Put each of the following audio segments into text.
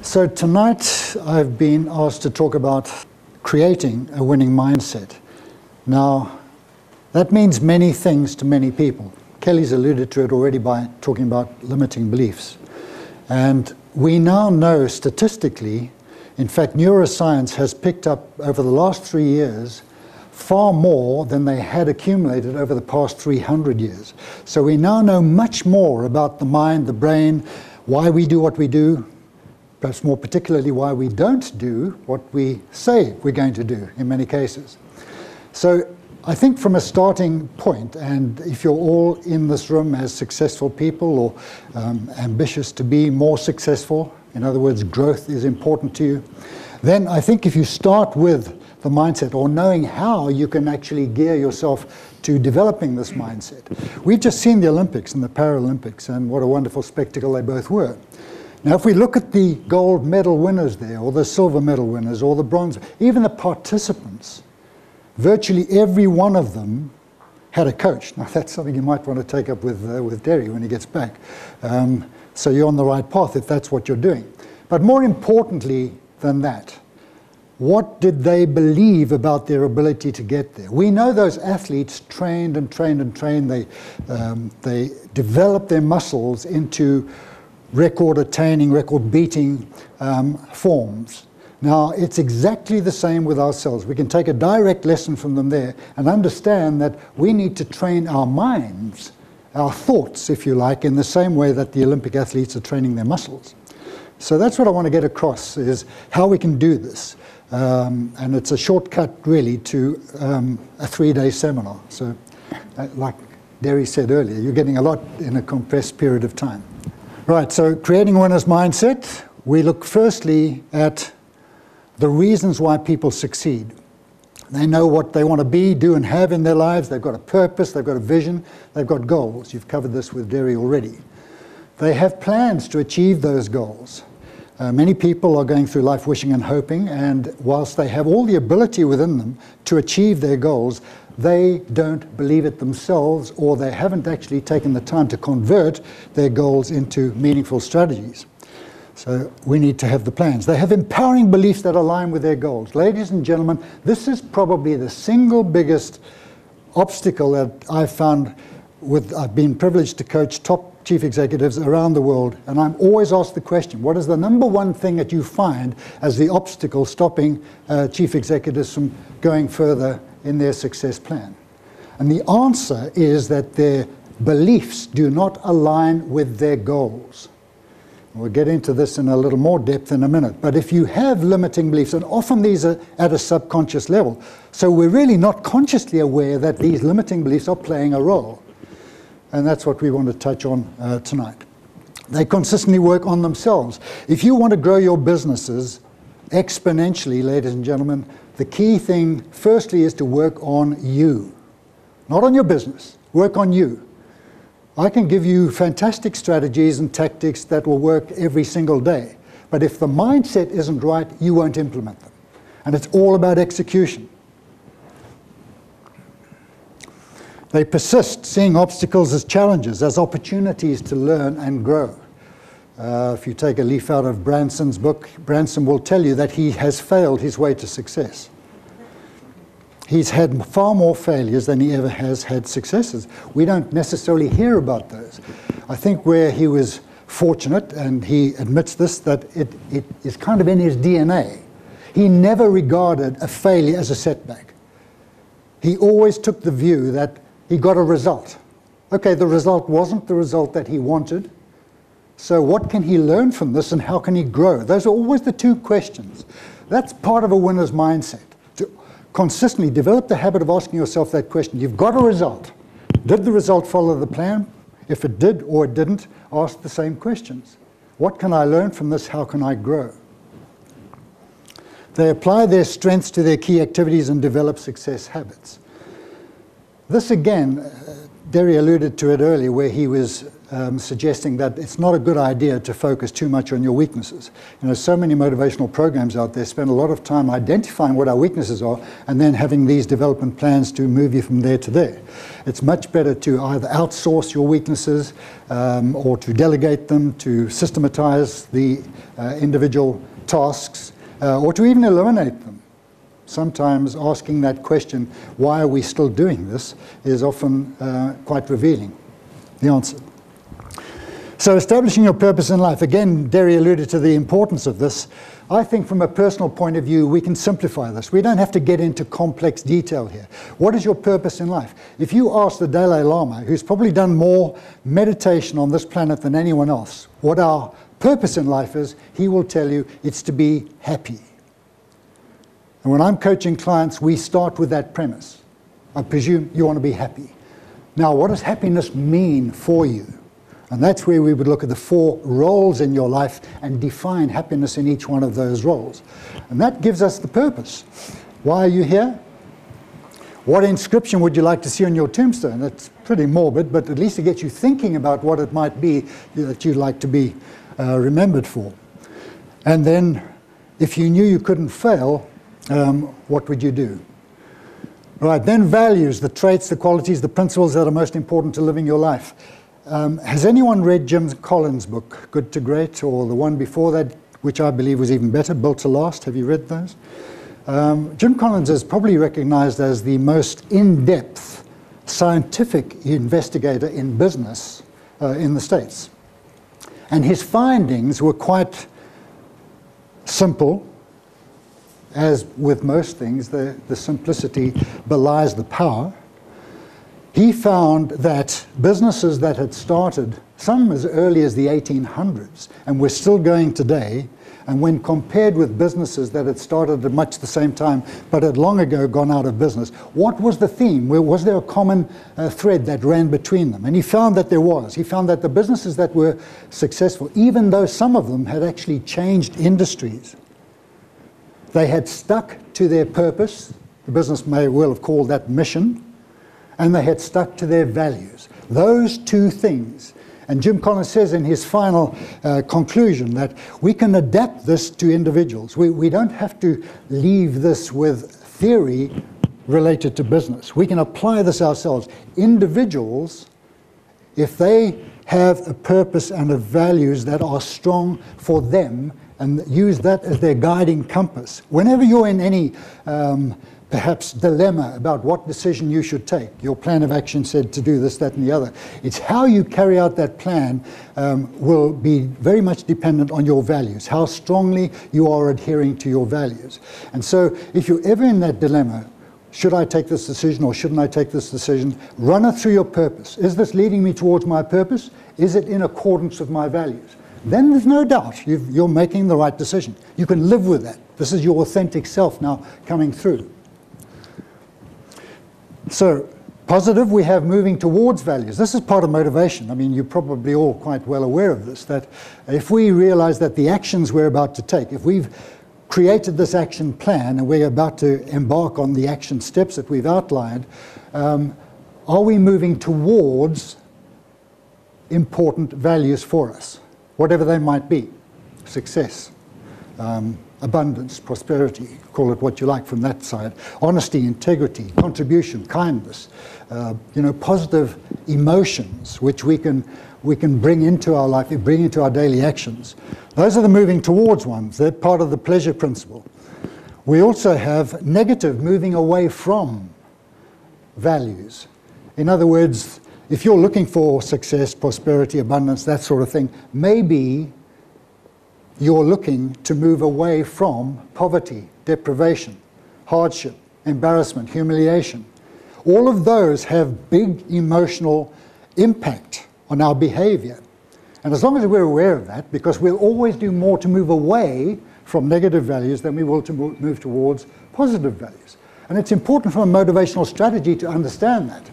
So tonight I've been asked to talk about creating a winning mindset. Now, that means many things to many people. Kelly's alluded to it already by talking about limiting beliefs. And we now know statistically, in fact, neuroscience has picked up over the last 3 years far more than they had accumulated over the past 300 years. So we now know much more about the mind, the brain, why we do what we do, perhaps more particularly why we don't do what we say we're going to do in many cases. So I think from a starting point, and if you're all in this room as successful people or ambitious to be more successful, in other words, growth is important to you, then I think if you start with the mindset or knowing how you can actually gear yourself to developing this mindset. We've just seen the Olympics and the Paralympics, and what a wonderful spectacle they both were. Now, if we look at the gold medal winners there, or the silver medal winners, or the bronze, even the participants, virtually every one of them had a coach. Now, that's something you might want to take up with Derry when he gets back. So you're on the right path if that's what you're doing. But more importantly than that, what did they believe about their ability to get there? We know those athletes trained and trained and trained. They developed their muscles into record-attaining, record-beating forms. Now, it's exactly the same with ourselves. We can take a direct lesson from them there and understand that we need to train our minds, our thoughts, if you like, in the same way that the Olympic athletes are training their muscles. So that's what I want to get across, is how we can do this. And it's a shortcut, really, to a 3-day seminar. So, like Derry said earlier, you're getting a lot in a compressed period of time. Right, so creating a winner's mindset, we look firstly at the reasons why people succeed. They know what they want to be, do, and have in their lives. They've got a purpose, they've got a vision, they've got goals. You've covered this with Derry already. They have plans to achieve those goals. Many people are going through life wishing and hoping, and whilst they have all the ability within them to achieve their goals, they don't believe it themselves, or they haven't actually taken the time to convert their goals into meaningful strategies. So we need to have the plans. They have empowering beliefs that align with their goals. Ladies and gentlemen, this is probably the single biggest obstacle that I've found I've been privileged to coach top chief executives around the world, and I'm always asked the question, what is the number one thing that you find as the obstacle stopping chief executives from going further in their success plan? And the answer is that their beliefs do not align with their goals. We'll get into this in a little more depth in a minute, but if you have limiting beliefs, and often these are at a subconscious level, so we're really not consciously aware that these limiting beliefs are playing a role. And that's what we want to touch on tonight. They consistently work on themselves. If you want to grow your businesses exponentially, ladies and gentlemen, the key thing, firstly, is to work on you. Not on your business, work on you. I can give you fantastic strategies and tactics that will work every single day. But if the mindset isn't right, you won't implement them. And it's all about execution. They persist, seeing obstacles as challenges, as opportunities to learn and grow. If you take a leaf out of Branson's book, Branson will tell you that he has failed his way to success. He's had far more failures than he ever has had successes. We don't necessarily hear about those. I think where he was fortunate, and he admits this, that it is kind of in his DNA. He never regarded a failure as a setback. He always took the view that he got a result. Okay, the result wasn't the result that he wanted. So what can he learn from this, and how can he grow? Those are always the two questions. That's part of a winner's mindset. To consistently develop the habit of asking yourself that question. You've got a result. Did the result follow the plan? If it did or it didn't, ask the same questions. What can I learn from this? How can I grow? They apply their strengths to their key activities and develop success habits. This again, Derry alluded to it earlier, where he was suggesting that it's not a good idea to focus too much on your weaknesses. You know, so many motivational programs out there spend a lot of time identifying what our weaknesses are and then having these development plans to move you from there to there. It's much better to either outsource your weaknesses or to delegate them, to systematize the individual tasks, or to even eliminate them. Sometimes asking that question, why are we still doing this, is often quite revealing, the answer. So establishing your purpose in life, again, Derry alluded to the importance of this. I think from a personal point of view, we can simplify this. We don't have to get into complex detail here. What is your purpose in life? If you ask the Dalai Lama, who's probably done more meditation on this planet than anyone else, what our purpose in life is, he will tell you it's to be happy. And when I'm coaching clients, we start with that premise. I presume you want to be happy. Now, what does happiness mean for you? And that's where we would look at the 4 roles in your life and define happiness in each one of those roles. And that gives us the purpose. Why are you here? What inscription would you like to see on your tombstone? That's pretty morbid, but at least it gets you thinking about what it might be that you'd like to be remembered for. And then, if you knew you couldn't fail, what would you do? Right, then values, the traits, the qualities, the principles that are most important to living your life. Has anyone read Jim Collins' book, Good to Great, or the one before that, which I believe was even better, Built to Last? Have you read those? Jim Collins is probably recognized as the most in-depth scientific investigator in business in the States. And his findings were quite simple. As with most things, the simplicity belies the power. He found that businesses that had started, some as early as the 1800s, and were still going today, and when compared with businesses that had started at much the same time, but had long ago gone out of business, what was the theme? Was there a common thread that ran between them? And he found that there was. He found that the businesses that were successful, even though some of them had actually changed industries, they had stuck to their purpose. The business may well have called that mission. And they had stuck to their values. Those 2 things. And Jim Collins says in his final conclusion that we can adapt this to individuals. We don't have to leave this with theory related to business. We can apply this ourselves. Individuals, if they have a purpose and a values that are strong for them and use that as their guiding compass, whenever you're in any perhaps dilemma about what decision you should take. Your plan of action said to do this, that, and the other. It's how you carry out that plan will be very much dependent on your values, how strongly you are adhering to your values. And so if you're ever in that dilemma, should I take this decision or shouldn't I take this decision, run it through your purpose. Is this leading me towards my purpose? Is it in accordance with my values? Then there's no doubt you're making the right decision. You can live with that. This is your authentic self now coming through. So, positive, we have moving towards values. This is part of motivation. I mean, you're probably all quite well aware of this, that if we realize that the actions we're about to take, if we've created this action plan and we're about to embark on the action steps that we've outlined, are we moving towards important values for us, whatever they might be? Success, abundance, prosperity, call it what you like from that side, honesty, integrity, contribution, kindness, positive emotions which we can bring into our life, bring into our daily actions. Those are the moving towards ones. They're part of the pleasure principle. We also have negative, moving away from values. In other words, if you're looking for success, prosperity, abundance, that sort of thing, maybe you're looking to move away from poverty, deprivation, hardship, embarrassment, humiliation. All of those have big emotional impact on our behavior. And as long as we're aware of that, because we'll always do more to move away from negative values than we will to move towards positive values. And it's important from a motivational strategy to understand that.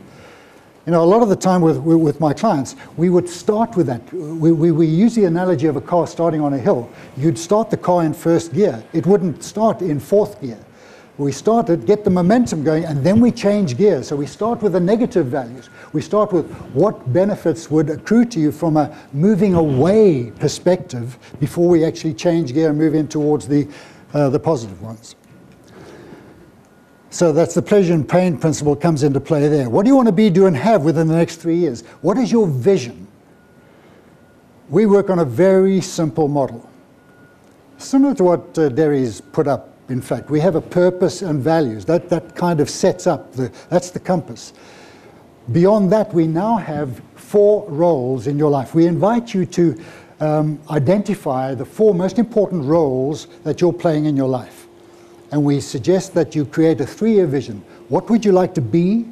You know, a lot of the time with my clients, we would start with that. We use the analogy of a car starting on a hill. You'd start the car in first gear. It wouldn't start in fourth gear. We start it, get the momentum going, and then we change gears. So we start with the negative values. We start with what benefits would accrue to you from a moving away perspective before we actually change gear and move in towards the positive ones. So that's the pleasure and pain principle comes into play there. What do you want to be, do, and have within the next 3 years? What is your vision? We work on a very simple model. Similar to what Derry's put up, in fact. We have a purpose and values. That kind of sets up, that's the compass. Beyond that, we now have 4 roles in your life. We invite you to identify the 4 most important roles that you're playing in your life. And we suggest that you create a 3-year vision. What would you like to be,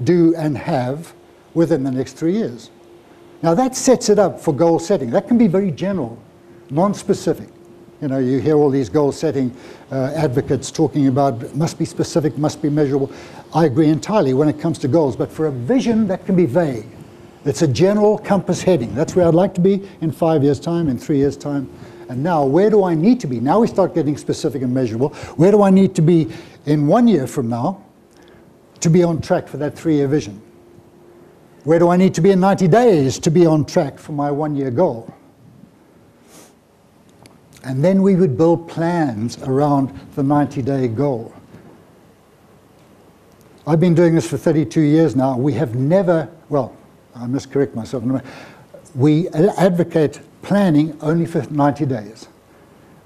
do, and have within the next 3 years? Now that sets it up for goal setting. That can be very general, non-specific. You know, you hear all these goal setting advocates talking about must be specific, must be measurable. I agree entirely when it comes to goals, but for a vision that can be vague. It's a general compass heading. That's where I'd like to be in 5 years' time, in 3 years' time. And now, where do I need to be? Now we start getting specific and measurable. Where do I need to be in 1 year from now to be on track for that 3-year vision? Where do I need to be in 90 days to be on track for my 1-year goal? And then we would build plans around the 90-day goal. I've been doing this for 32 years now. We have never, well, I must correct myself. We advocate planning only for 90 days.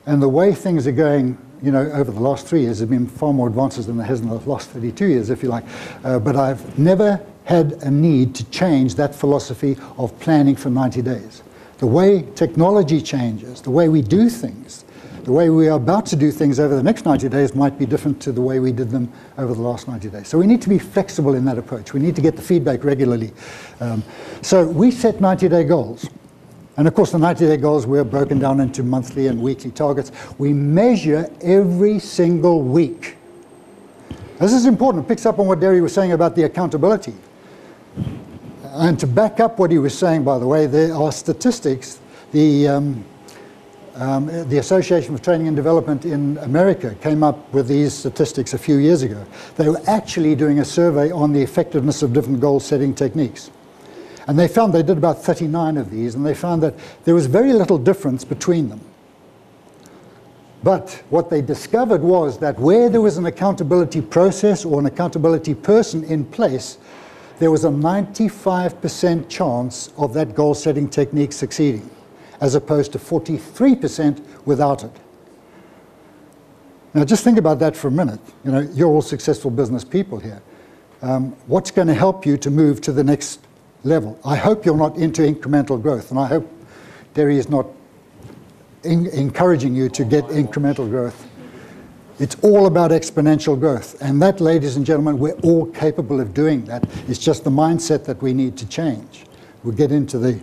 And the way things are going, you know, over the last 3 years have been far more advances than there has in the last 32 years, if you like. But I've never had a need to change that philosophy of planning for 90 days. The way technology changes, the way we do things, the way we are about to do things over the next 90 days might be different to the way we did them over the last 90 days. So we need to be flexible in that approach. We need to get the feedback regularly. So we set 90-day goals. And of course, the 90-day goals were broken down into monthly and weekly targets. We measure every single week. This is important. It picks up on what Derry was saying about the accountability. And to back up what he was saying, by the way, there are statistics. The Association for Training and Development in America came up with these statistics a few years ago. They were actually doing a survey on the effectiveness of different goal-setting techniques. And they found, they did about 39 of these, and they found that there was very little difference between them. But what they discovered was that where there was an accountability process or an accountability person in place, there was a 95% chance of that goal-setting technique succeeding, as opposed to 43% without it. Now just think about that for a minute. You know, you're all successful business people here. What's going to help you to move to the next level? I hope you're not into incremental growth, and I hope Derry is not encouraging you to get incremental growth. It's all about exponential growth, and that, ladies and gentlemen, we're all capable of doing that. It's just the mindset that we need to change. We'll get into the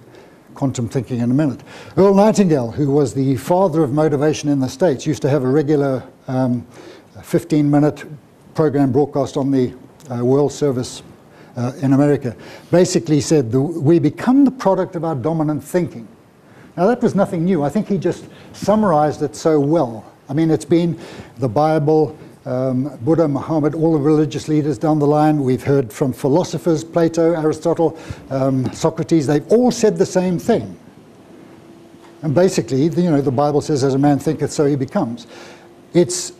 quantum thinking in a minute. Earl Nightingale, who was the father of motivation in the States, used to have a regular 15-minute program broadcast on the World Service in America. Basically said, we become the product of our dominant thinking. Now that was nothing new. I think he just summarized it so well. I mean, it's been the Bible, Buddha, Muhammad, all the religious leaders down the line. We've heard from philosophers, Plato, Aristotle, Socrates. They've all said the same thing. And basically, you know, the Bible says, as a man thinketh, so he becomes. It's,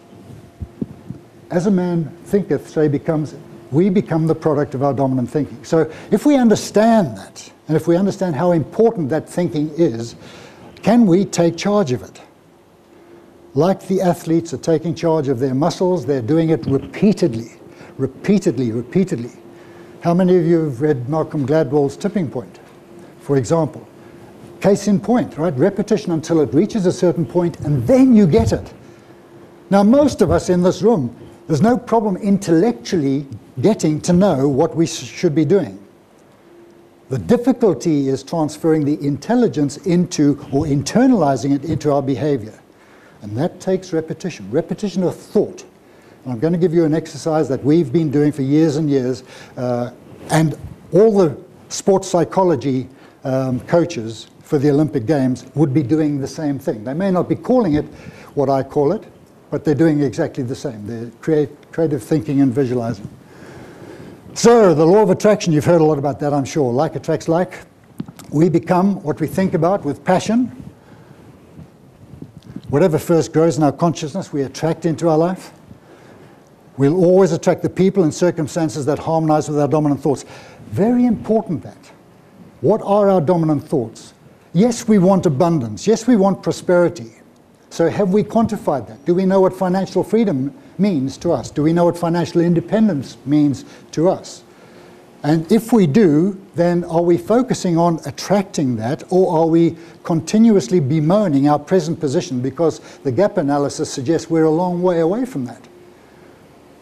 as a man thinketh, so he becomes. We become the product of our dominant thinking. So if we understand that, and if we understand how important that thinking is, can we take charge of it? Like the athletes are taking charge of their muscles, they're doing it repeatedly, repeatedly, repeatedly. How many of you have read Malcolm Gladwell's Tipping Point, for example? Case in point, right? Repetition until it reaches a certain point, and then you get it. Now, most of us in this room, there's no problem intellectually getting to know what we should be doing. The difficulty is transferring the intelligence into, or internalizing it into our behavior. And that takes repetition, repetition of thought. And I'm going to give you an exercise that we've been doing for years and years, and all the sports psychology coaches for the Olympic Games would be doing the same thing. They may not be calling it what I call it, but they're doing exactly the same. They're creative thinking and visualizing. So the law of attraction, you've heard a lot about that, I'm sure. Like attracts like. We become what we think about with passion. Whatever first grows in our consciousness, we attract into our life. We'll always attract the people and circumstances that harmonize with our dominant thoughts. Very important that. What are our dominant thoughts? Yes, we want abundance. Yes, we want prosperity. So have we quantified that? Do we know what financial freedom means to us? Do we know what financial independence means to us? And if we do, then are we focusing on attracting that, or are we continuously bemoaning our present position because the gap analysis suggests we're a long way away from that?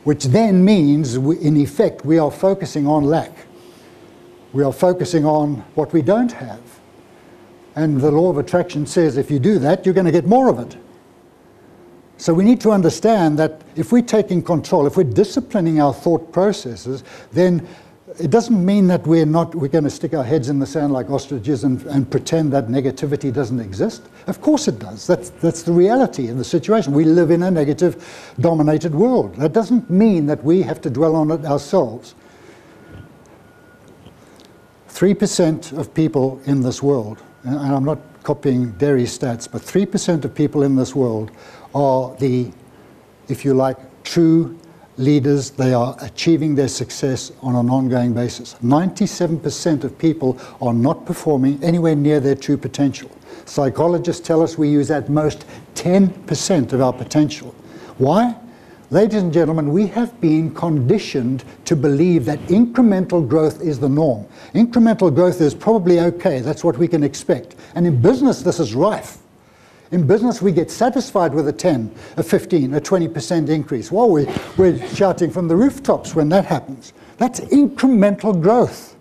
Which then means, in effect, we are focusing on lack. We are focusing on what we don't have. And the law of attraction says if you do that, you're going to get more of it. So we need to understand that if we're taking control, if we're disciplining our thought processes, then it doesn't mean that we're going to stick our heads in the sand like ostriches and pretend that negativity doesn't exist. Of course it does. That's the reality of the situation. We live in a negative-dominated world. That doesn't mean that we have to dwell on it ourselves. 3% of people in this world, and I'm not copying dairy stats, but 3% of people in this world are the, if you like, true leaders. They are achieving their success on an ongoing basis. 97% of people are not performing anywhere near their true potential. Psychologists tell us we use at most 10% of our potential. Why? Ladies and gentlemen, we have been conditioned to believe that incremental growth is the norm. Incremental growth is probably okay. That's what we can expect. And in business, this is rife. In business, we get satisfied with a 10, a 15, a 20% increase. Well, we're shouting from the rooftops when that happens. That's incremental growth.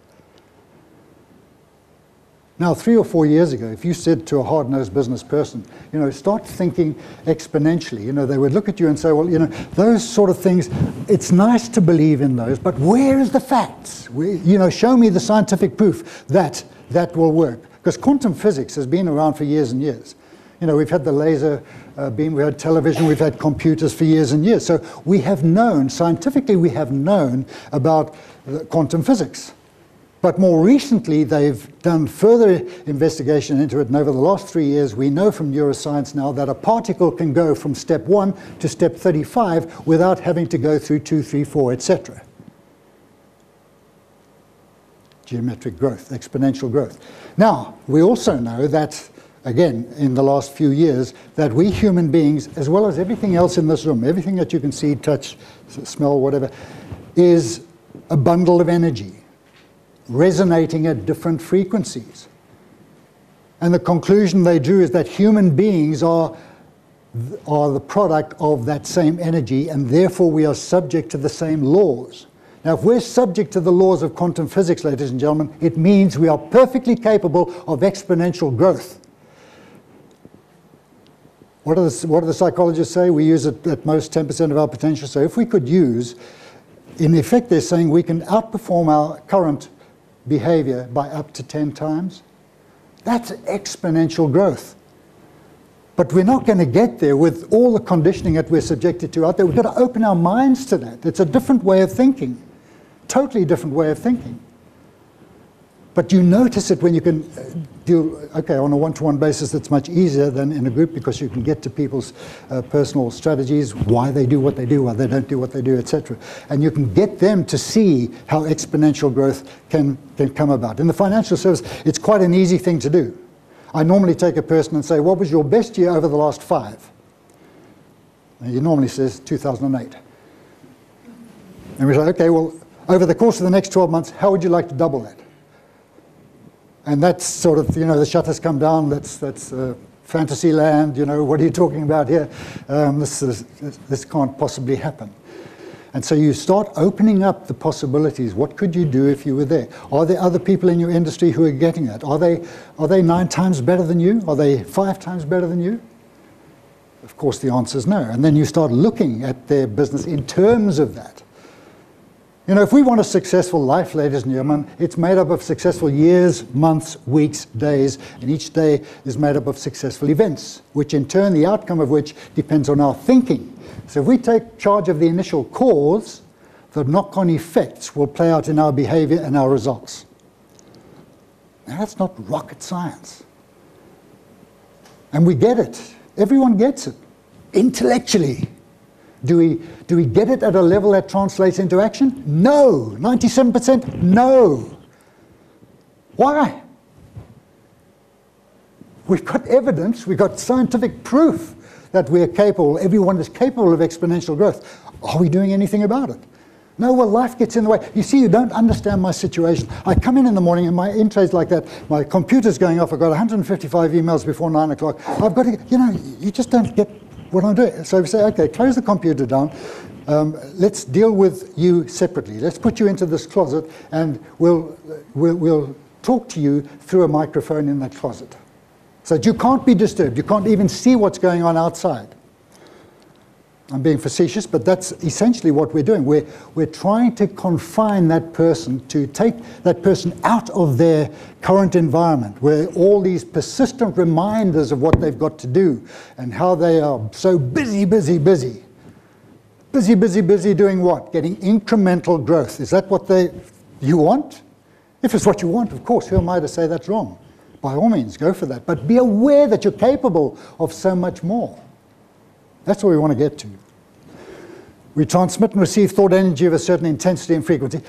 Now, 3 or 4 years ago, if you said to a hard-nosed business person, start thinking exponentially, they would look at you and say, well, those sort of things, it's nice to believe in those, but where is the facts? Show me the scientific proof that that will work. Because quantum physics has been around for years and years. We've had the laser beam, we've had television, we've had computers for years and years. So we have known, scientifically we have known about quantum physics. But more recently, they've done further investigation into it, and over the last 3 years, we know from neuroscience now that a particle can go from step 1 to step 35 without having to go through 2, 3, 4, etc. Geometric growth, exponential growth. Now, we also know that, again, in the last few years, that we human beings, as well as everything else in this room, everything that you can see, touch, smell, whatever, is a bundle of energy, resonating at different frequencies. And the conclusion they drew is that human beings are the product of that same energy, and therefore we are subject to the same laws. Now, if we're subject to the laws of quantum physics, ladies and gentlemen, it means we are perfectly capable of exponential growth. What do the psychologists say? We use at most 10% of our potential. So if we could use, in effect, they're saying we can outperform our current behavior by up to 10 times. That's exponential growth. But we're not going to get there with all the conditioning that we're subjected to out there. We've got to open our minds to that. It's a different way of thinking, totally different way of thinking. But you notice it when you can deal, okay, on a one-to-one basis, it's much easier than in a group because you can get to people's personal strategies, why they do what they do, why they don't do what they do, etc. And you can get them to see how exponential growth can come about. In the financial service, it's quite an easy thing to do. I normally take a person and say, what was your best year over the last 5? And he normally says 2008. And we say, okay, well, over the course of the next 12 months, how would you like to double that? And that's sort of, the shutters come down, that's fantasy land, what are you talking about here? This can't possibly happen. And so you start opening up the possibilities. What could you do if you were there? Are there other people in your industry who are getting that? Are they 9 times better than you? Are they 5 times better than you? Of course, the answer is no. And then you start looking at their business in terms of that. You know, if we want a successful life, ladies and gentlemen, it's made up of successful years, months, weeks, days, and each day is made up of successful events, which in turn, the outcome of which depends on our thinking. So if we take charge of the initial cause, the knock-on effects will play out in our behavior and our results. Now, that's not rocket science. And we get it. Everyone gets it. Intellectually. Do we get it at a level that translates into action? No. 97% no. Why? We've got evidence, we've got scientific proof that we're capable, everyone is capable of exponential growth. Are we doing anything about it? No, well, life gets in the way. You see, you don't understand my situation. I come in the morning and my intro is like that. My computer's going off. I've got 155 emails before 9 o'clock. I've got to, you know, you just don't get what I'm doing. So we say, okay, close the computer down. Let's deal with you separately. Let's put you into this closet and we'll talk to you through a microphone in that closet. So that you can't be disturbed. You can't even see what's going on outside. I'm being facetious, but that's essentially what we're doing. We're trying to confine that person, to take that person out of their current environment, where all these persistent reminders of what they've got to do and how they are so busy, busy, busy. Busy, busy, busy doing what? Getting incremental growth. Is that what you want? If it's what you want, of course, who am I to say that's wrong? By all means, go for that. But be aware that you're capable of so much more. That's where we want to get to. We transmit and receive thought energy of a certain intensity and frequency.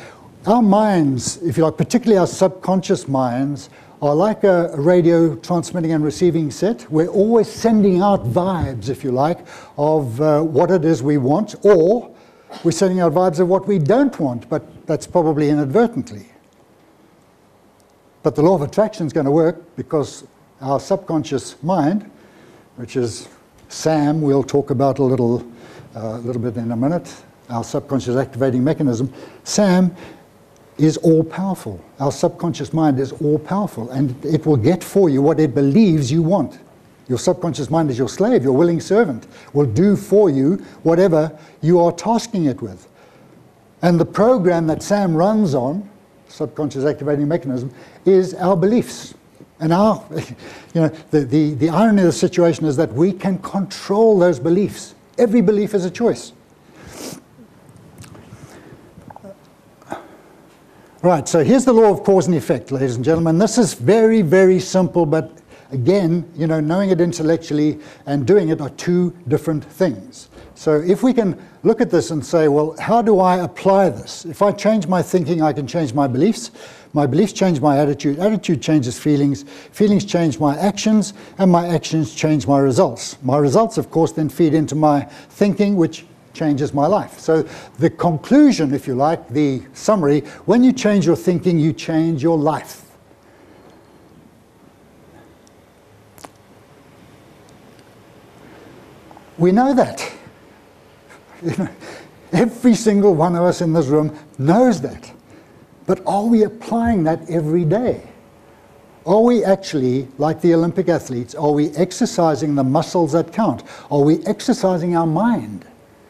Our minds, if you like, particularly our subconscious minds, are like a radio transmitting and receiving set. We're always sending out vibes, if you like, of what it is we want, or we're sending out vibes of what we don't want, but that's probably inadvertently. But the law of attraction is going to work because our subconscious mind, which is Sam, we'll talk about a little bit in a minute, our subconscious activating mechanism. Sam is all-powerful. Our subconscious mind is all-powerful, and it will get for you what it believes you want. Your subconscious mind is your slave, your willing servant, will do for you whatever you are tasking it with. And the program that Sam runs on, subconscious activating mechanism, is our beliefs. And the irony of the situation is that we can control those beliefs. Every belief is a choice. Right, so here's the law of cause and effect, ladies and gentlemen. This is very, very simple, but again, you know, knowing it intellectually and doing it are two different things. So if we can look at this and say, well, how do I apply this? If I change my thinking, I can change my beliefs. My beliefs change my attitude. Attitude changes feelings. Feelings change my actions, and my actions change my results. My results, of course, then feed into my thinking, which changes my life. So the conclusion, if you like, the summary, when you change your thinking, you change your life. We know that. You know, every single one of us in this room knows that. But are we applying that every day? Are we actually, like the Olympic athletes, are we exercising the muscles that count? Are we exercising our mind?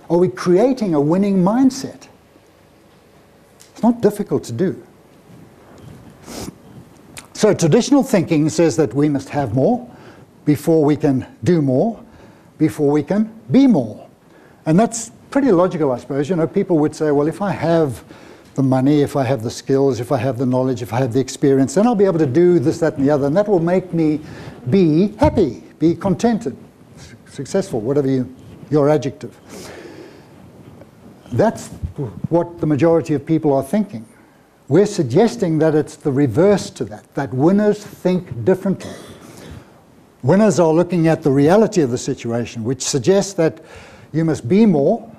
Are we creating a winning mindset? It's not difficult to do. So traditional thinking says that we must have more before we can do more, before we can be more. And that's pretty logical, I suppose. You know, people would say, well, if I have the money, if I have the skills, if I have the knowledge, if I have the experience, then I'll be able to do this, that, and the other, and that will make me be happy, be contented, successful, whatever your adjective. That's what the majority of people are thinking. We're suggesting that it's the reverse to that winners think differently. Winners are looking at the reality of the situation, which suggests that you must be more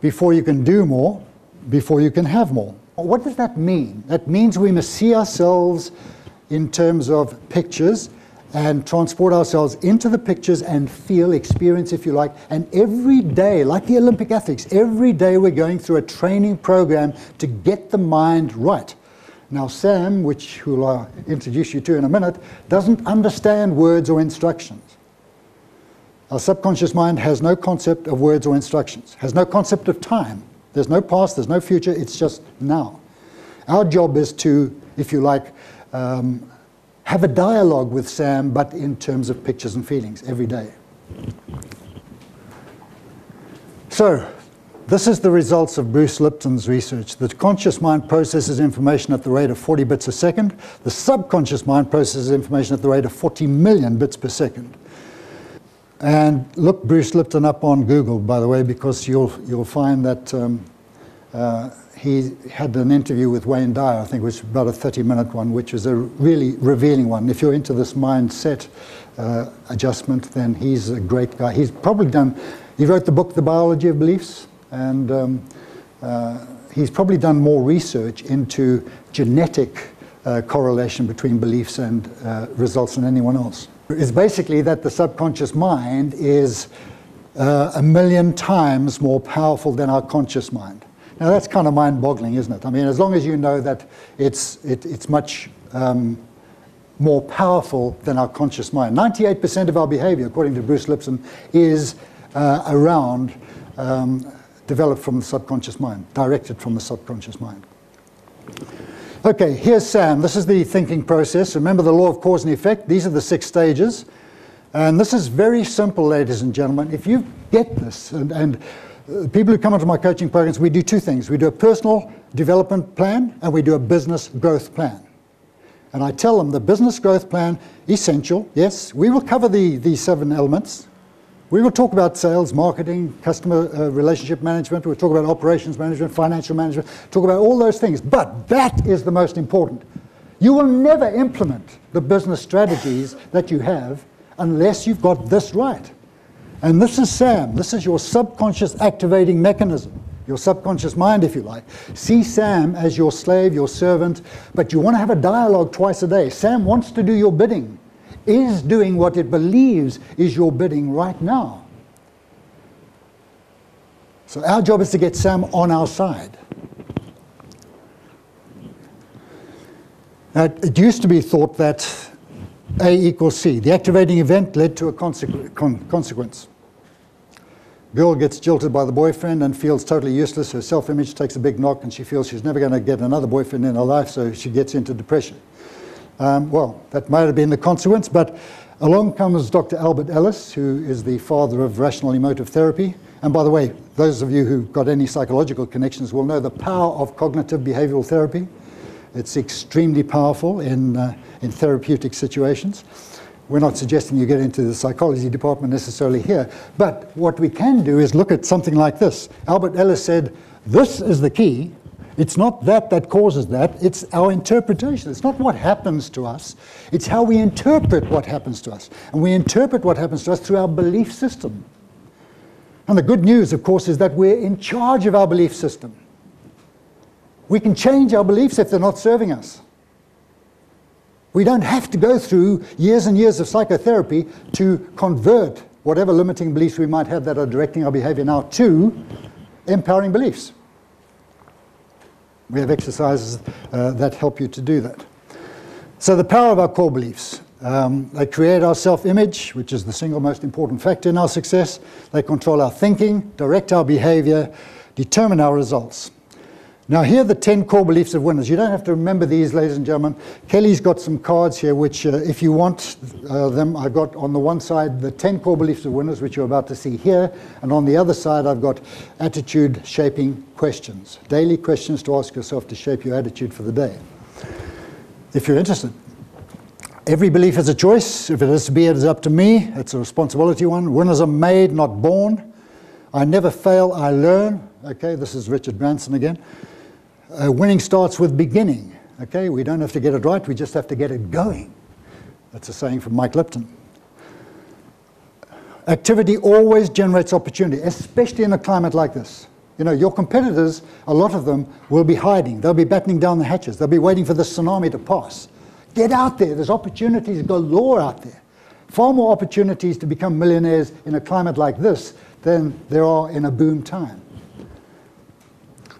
before you can do more, before you can have more. What does that mean? That means we must see ourselves in terms of pictures and transport ourselves into the pictures and feel, experience, if you like. And every day, like the Olympic athletes, every day we're going through a training program to get the mind right. Now Sam, who I'll introduce you to in a minute, doesn't understand words or instructions. Our subconscious mind has no concept of words or instructions, has no concept of time. There's no past, there's no future, it's just now. Our job is to, if you like, have a dialogue with Sam, but in terms of pictures and feelings every day. So, this is the results of Bruce Lipton's research. The conscious mind processes information at the rate of 40 bits a second. The subconscious mind processes information at the rate of 40 million bits per second. And look Bruce Lipton up on Google, by the way, because you'll find that he had an interview with Wayne Dyer, I think, which was about a 30-minute one, which was a really revealing one. If you're into this mindset adjustment, then he's a great guy. He wrote the book, The Biology of Beliefs, and he's probably done more research into genetic correlation between beliefs and results than anyone else. It's basically that the subconscious mind is 1,000,000 times more powerful than our conscious mind. Now that's kind of mind-boggling, isn't it? I mean, as long as you know that it's much more powerful than our conscious mind. 98% of our behavior, according to Bruce Lipton, is developed from the subconscious mind, directed from the subconscious mind. Okay, here's Sam. This is the thinking process. Remember the law of cause and effect? These are the 6 stages. And this is very simple, ladies and gentlemen. If you get this, and people who come onto my coaching programs, we do 2 things. We do a personal development plan, and we do a business growth plan. And I tell them the business growth plan, essential, yes. We will cover these 7 elements. We will talk about sales, marketing, customer relationship management. We'll talk about operations management, financial management, talk about all those things. But that is the most important. You will never implement the business strategies that you have unless you've got this right. And this is Sam. This is your subconscious activating mechanism, your subconscious mind, if you like. See Sam as your slave, your servant, but you want to have a dialogue twice a day. Sam wants to do your bidding. Is doing what it believes is your bidding right now. So our job is to get Sam on our side. Now, it used to be thought that A equals C. The activating event led to a consequence. Girl gets jilted by the boyfriend and feels totally useless. Her self-image takes a big knock and she feels she's never going to get another boyfriend in her life, so she gets into depression. Well, that might have been the consequence, but along comes Dr. Albert Ellis, who is the father of rational emotive therapy. And by the way, those of you who've got any psychological connections will know the power of cognitive behavioral therapy. It's extremely powerful in therapeutic situations. We're not suggesting you get into the psychology department necessarily here, but what we can do is look at something like this. Albert Ellis said, this is the key. It's not that causes that, it's our interpretation. It's not what happens to us, it's how we interpret what happens to us. And we interpret what happens to us through our belief system. And the good news, of course, is that we're in charge of our belief system. We can change our beliefs if they're not serving us. We don't have to go through years and years of psychotherapy to convert whatever limiting beliefs we might have that are directing our behavior now to empowering beliefs. We have exercises that help you to do that. So the power of our core beliefs. They create our self-image, which is the single most important factor in our success. They control our thinking, direct our behavior, determine our results. Now here are the 10 core beliefs of winners. You don't have to remember these, ladies and gentlemen. Kelly's got some cards here, which if you want them, I've got on the one side the 10 core beliefs of winners, which you're about to see here, and on the other side I've got attitude shaping questions. Daily questions to ask yourself to shape your attitude for the day. If you're interested. Every belief is a choice. If it is to be, it is up to me. It's a responsibility one. Winners are made, not born. I never fail, I learn. Okay, this is Richard Branson again. Winning starts with beginning. Okay, we don't have to get it right, we just have to get it going. That's a saying from Mike Lipton. Activity always generates opportunity, especially in a climate like this. You know, your competitors, a lot of them, will be hiding. They'll be battening down the hatches. They'll be waiting for the tsunami to pass. Get out there. There's opportunities galore out there. Far more opportunities to become millionaires in a climate like this than there are in a boom time.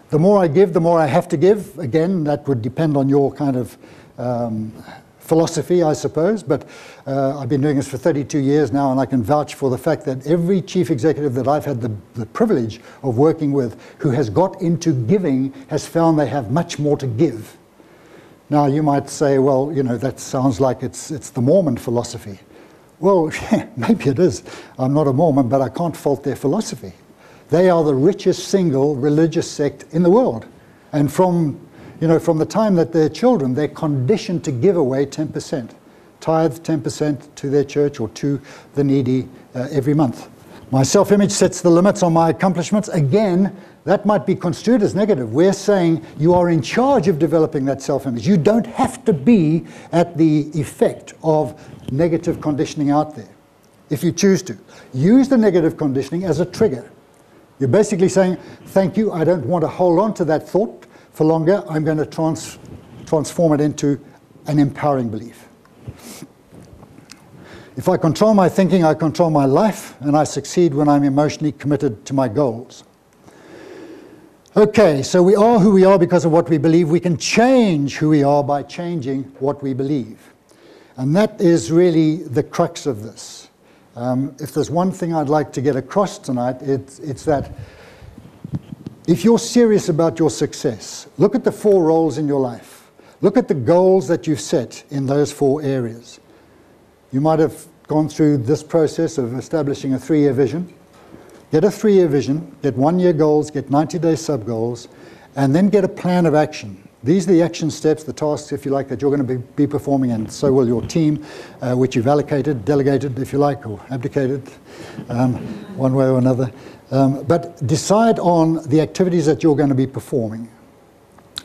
The more I give, the more I have to give. Again, that would depend on your kind of philosophy, I suppose, but I've been doing this for 32 years now, and I can vouch for the fact that every chief executive that I've had the privilege of working with who has got into giving has found they have much more to give. Now, you might say, well, you know, that sounds like it's the Mormon philosophy. Well, yeah, maybe it is. I'm not a Mormon, but I can't fault their philosophy. They are the richest single religious sect in the world. And from the time that they're children, they're conditioned to give away 10%, tithe 10% to their church or to the needy every month. My self-image sets the limits on my accomplishments. Again, that might be construed as negative. We're saying you are in charge of developing that self-image. You don't have to be at the effect of negative conditioning out there. If you choose to, use the negative conditioning as a trigger. You're basically saying, thank you, I don't want to hold on to that thought for longer. I'm going to transform it into an empowering belief. If I control my thinking, I control my life, and I succeed when I'm emotionally committed to my goals. Okay, so we are who we are because of what we believe. We can change who we are by changing what we believe. And that is really the crux of this. If there's one thing I'd like to get across tonight, it's that if you're serious about your success, look at the 4 roles in your life. Look at the goals that you've set in those 4 areas. You might have gone through this process of establishing a 3-year vision. Get a 3-year vision, get 1-year goals, get 90-day sub-goals, and then get a plan of action. These are the action steps, the tasks, if you like, that you're going to be performing, and so will your team, which you've allocated, delegated, if you like, or abdicated, one way or another. But decide on the activities that you're going to be performing.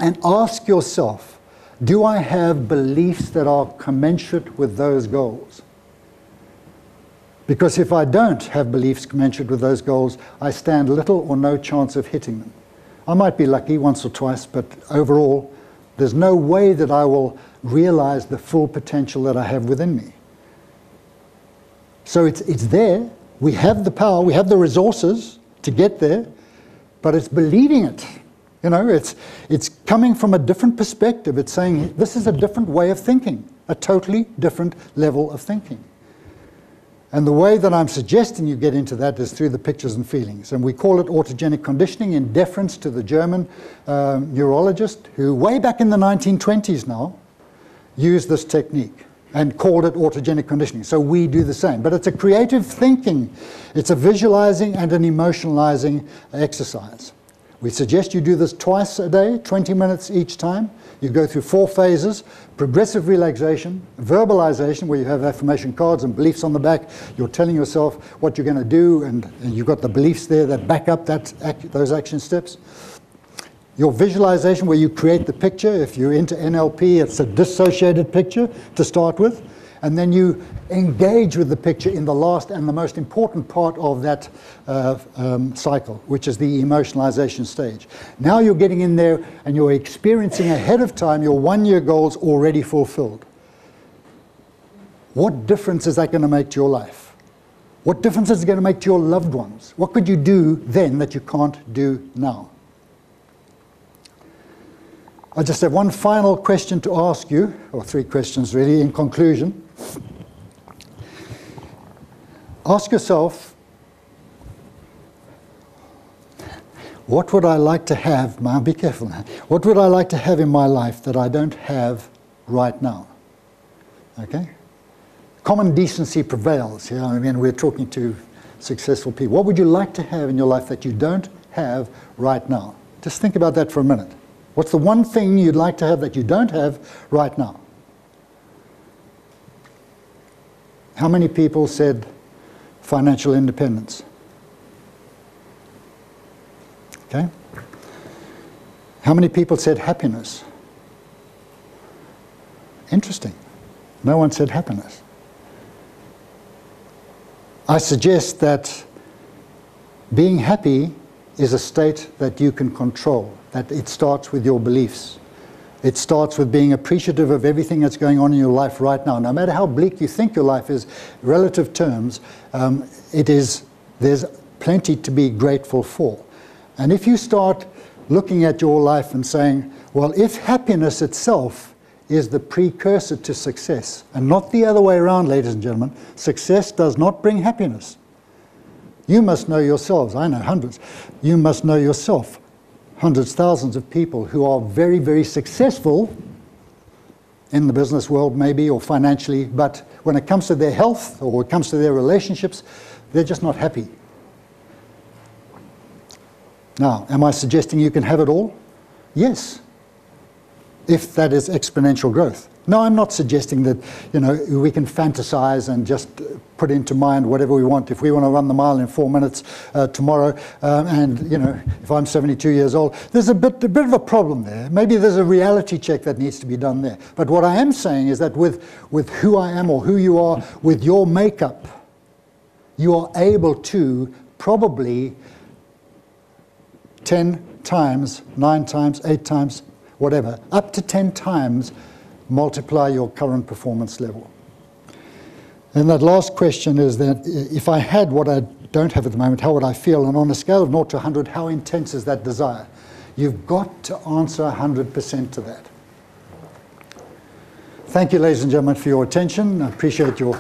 And ask yourself, do I have beliefs that are commensurate with those goals? Because if I don't have beliefs commensurate with those goals, I stand little or no chance of hitting them. I might be lucky once or twice, but overall, there's no way that I will realize the full potential that I have within me. So it's there. We have the power, we have the resources to get there, but it's believing it. You know, it's coming from a different perspective. It's saying, this is a different way of thinking, a totally different level of thinking. And the way that I'm suggesting you get into that is through the pictures and feelings. And we call it autogenic conditioning in deference to the German neurologist who way back in the 1920s now used this technique and called it autogenic conditioning. So we do the same. But it's a creative thinking. It's a visualizing and an emotionalizing exercise. We suggest you do this twice a day, 20 minutes each time. You go through 4 phases: progressive relaxation, verbalization, where you have affirmation cards and beliefs on the back. You're telling yourself what you're going to do, and you've got the beliefs there that back up those action steps. Your visualization, where you create the picture. If you're into NLP, it's a dissociated picture to start with. And then you engage with the picture in the last and the most important part of that cycle, which is the emotionalization stage. Now you're getting in there and you're experiencing ahead of time your 1-year goals already fulfilled. What difference is that going to make to your life? What difference is it going to make to your loved ones? What could you do then that you can't do now? I just have one final question to ask you, or 3 questions really, in conclusion. Ask yourself, what would I like to have, now be careful now, what would I like to have in my life that I don't have right now? Okay? Common decency prevails here. I mean, we're talking to successful people. What would you like to have in your life that you don't have right now? Just think about that for a minute. What's the one thing you'd like to have that you don't have right now? How many people said financial independence? Okay. How many people said happiness? Interesting. No one said happiness. I suggest that being happy is a state that you can control, that it starts with your beliefs. It starts with being appreciative of everything that's going on in your life right now. No matter how bleak you think your life is, relative terms, there's plenty to be grateful for. And if you start looking at your life and saying, well, if happiness itself is the precursor to success, and not the other way around, ladies and gentlemen. Success does not bring happiness. You must know yourselves. I know hundreds. You must know yourself. Hundreds, thousands of people who are very, very successful in the business world maybe, or financially, but when it comes to their health or when it comes to their relationships, they're just not happy. Now, am I suggesting you can have it all? Yes, if that is exponential growth. No, I'm not suggesting that, you know, we can fantasize and just put into mind whatever we want. If we want to run the mile in 4 minutes tomorrow, and, you know, if I'm 72 years old, there's a bit of a problem there. Maybe there's a reality check that needs to be done there. But what I am saying is that with who I am or who you are, with your makeup, you are able to probably 10 times, 9 times, 8 times, whatever, up to 10 times multiply your current performance level. And that last question is that if I had what I don't have at the moment, how would I feel? And on a scale of 0 to 100, how intense is that desire? You've got to answer 100% to that. Thank you, ladies and gentlemen, for your attention. I appreciate your